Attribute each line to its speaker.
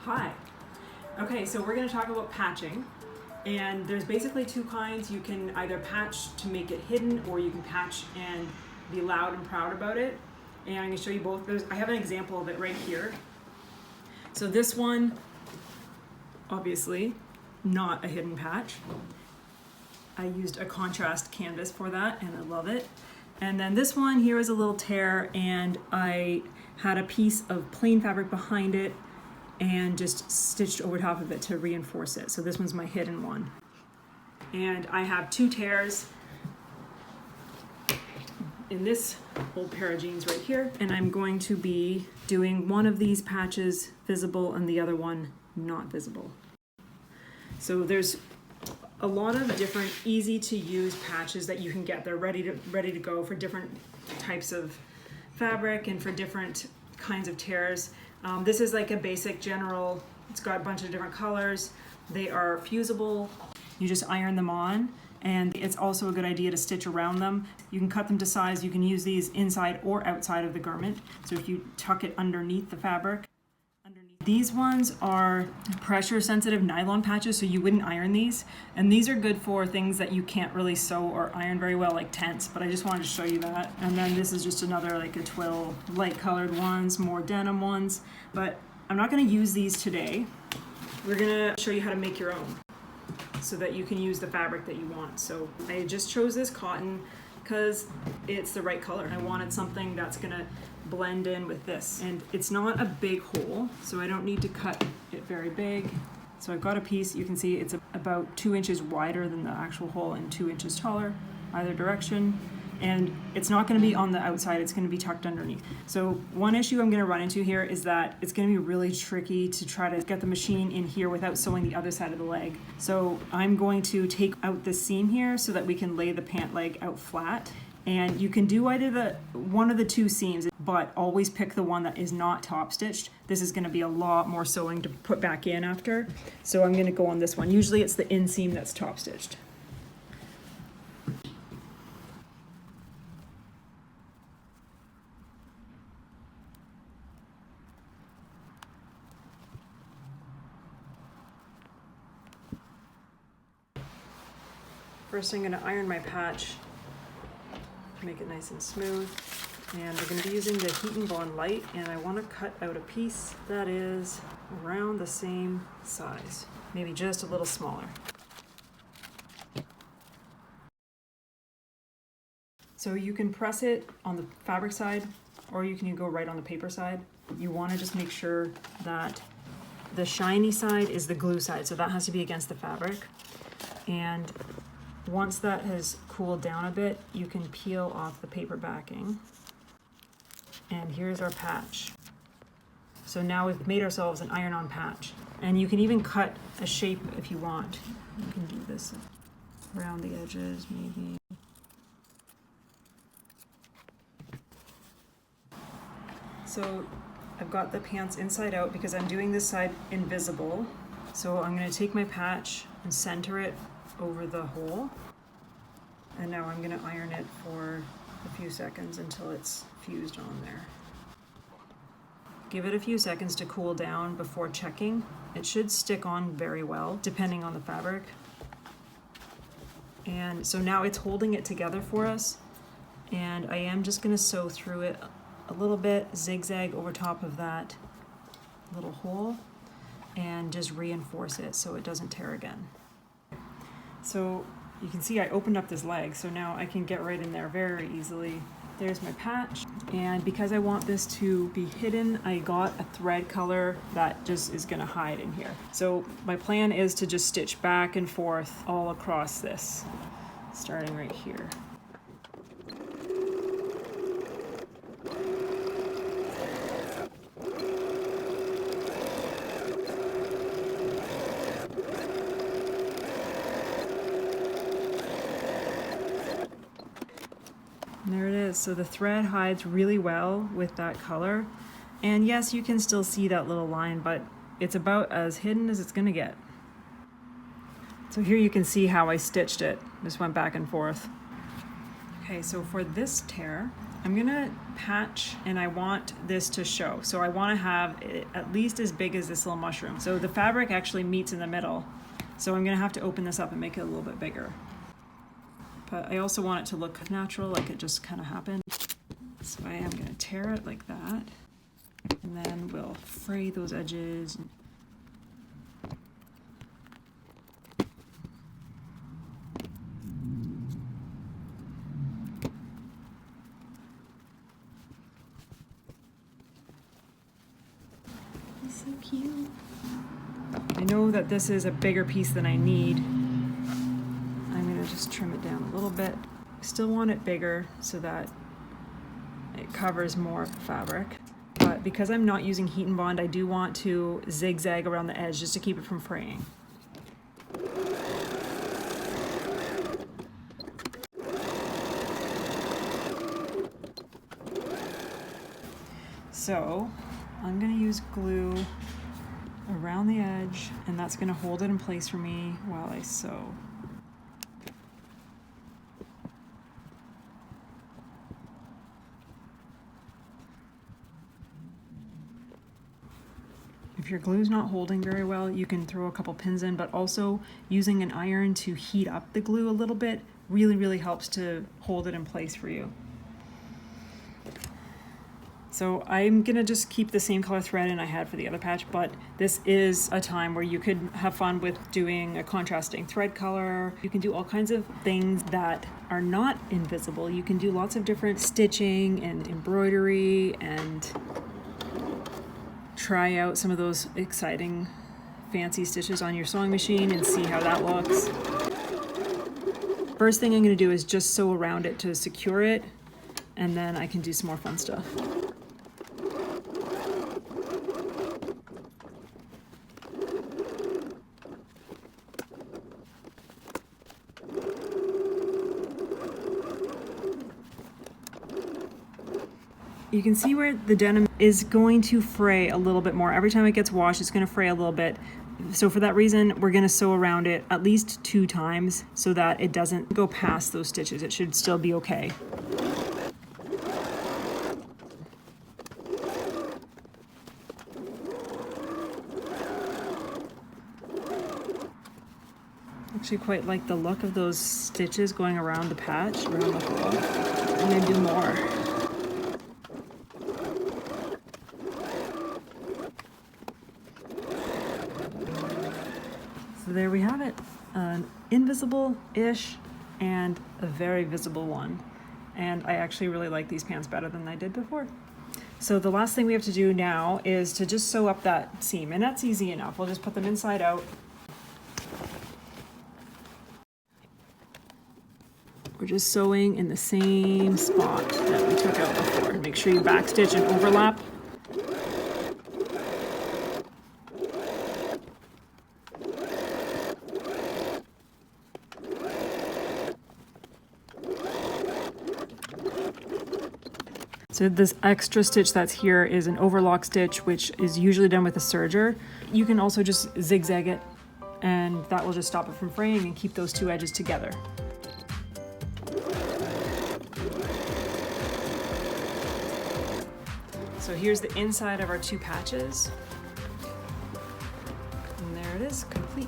Speaker 1: Hi. Okay, so we're going to talk about patching, and there's basically two kinds. You can either patch to make it hidden, or you can patch and be loud and proud about it. And I'm going to show you both those. I have an example of it right here. So this one, obviously, not a hidden patch. I used a contrast canvas for that, and I love it. And then this one here is a little tear, and I had a piece of plain fabric behind it and just stitched over top of it to reinforce it. So this one's my hidden one. And I have two tears in this old pair of jeans right here, and I'm going to be doing one of these patches visible and the other one not visible. So there's a lot of different easy to use patches that you can get. They're ready to go for different types of fabric and for different kinds of tears. This is like a basic general, it's got a bunch of different colors. They are fusible. You just iron them on, and it's also a good idea to stitch around them. You can cut them to size. You can use these inside or outside of the garment. So if you tuck it underneath the fabric. These ones are pressure sensitive nylon patches, so you wouldn't iron these. And these are good for things that you can't really sew or iron very well, like tents, but I just wanted to show you that. And then this is just another like a twill, light colored ones, more denim ones, but I'm not gonna use these today. We're gonna show you how to make your own so that you can use the fabric that you want. So I just chose this cotton because it's the right color. I wanted something that's gonna blend in with this, and it's not a big hole, so I don't need to cut it very big. So I've got a piece, you can see it's about 2 inches wider than the actual hole and 2 inches taller either direction, and it's not going to be on the outside, it's going to be tucked underneath. So one issue I'm going to run into here is that it's going to be really tricky to try to get the machine in here without sewing the other side of the leg. So I'm going to take out this seam here so that we can lay the pant leg out flat. And you can do either one of the two seams, but always pick the one that is not top stitched. This is going to be a lot more sewing to put back in after. So I'm going to go on this one. Usually it's the inseam that's top stitched. First I'm going to iron my patch, make it nice and smooth, and we're going to be using the Heat and Bond Light, and I want to cut out a piece that is around the same size, maybe just a little smaller. So you can press it on the fabric side, or you can go right on the paper side. You want to just make sure that the shiny side is the glue side, so that has to be against the fabric. And once that has cooled down a bit, you can peel off the paper backing. And here's our patch. So now we've made ourselves an iron-on patch. And you can even cut a shape if you want. You can do this around the edges, maybe. So I've got the pants inside out because I'm doing this side invisible. So I'm going to take my patch and center it over the hole, and now I'm going to iron it for a few seconds until it's fused on there. Give it a few seconds to cool down before checking. It should stick on very well depending on the fabric. And so now it's holding it together for us, and I am just going to sew through it a little bit, zigzag over top of that little hole, and just reinforce it so it doesn't tear again. So you can see I opened up this leg, so now I can get right in there very easily. There's my patch, and because I want this to be hidden, I got a thread color that just is gonna hide in here. So my plan is to just stitch back and forth all across this, starting right here. And there it is. So the thread hides really well with that color. And yes, you can still see that little line, but it's about as hidden as it's gonna get. So here you can see how I stitched it. Just went back and forth. Okay, so for this tear, I'm gonna patch, and I want this to show. So I wanna have it at least as big as this little mushroom. So the fabric actually meets in the middle. So I'm gonna have to open this up and make it a little bit bigger. But I also want it to look natural, like it just kind of happened. So I am gonna tear it like that. And then we'll fray those edges. So cute. I know that this is a bigger piece than I need. I'm gonna just trim it down a little bit. Still want it bigger so that it covers more of the fabric. But because I'm not using heat and bond, I do want to zigzag around the edge just to keep it from fraying. So I'm gonna use glue around the edge, and that's gonna hold it in place for me while I sew. If your glue's not holding very well, you can throw a couple pins in, but also using an iron to heat up the glue a little bit really helps to hold it in place for you. So I'm gonna just keep the same color thread I had for the other patch, but this is a time where you could have fun with doing a contrasting thread color. You can do all kinds of things that are not invisible. You can do lots of different stitching and embroidery and try out some of those exciting fancy stitches on your sewing machine and see how that looks. First thing I'm gonna do is just sew around it to secure it, and then I can do some more fun stuff. You can see where the denim is going to fray a little bit more. Every time it gets washed, it's going to fray a little bit. So for that reason, we're going to sew around it at least 2 times so that it doesn't go past those stitches. It should still be okay. Actually quite like the look of those stitches going around the patch, around the hole. I'm going to do more. So there we have it, an invisible-ish and a very visible one. And I actually really like these pants better than I did before. So the last thing we have to do now is to just sew up that seam, and that's easy enough. We'll just put them inside out. We're just sewing in the same spot that we took out before. Make sure you backstitch and overlap. So this extra stitch that's here is an overlock stitch, which is usually done with a serger. You can also just zigzag it, and that will just stop it from fraying and keep those 2 edges together. So here's the inside of our 2 patches. And there it is, complete.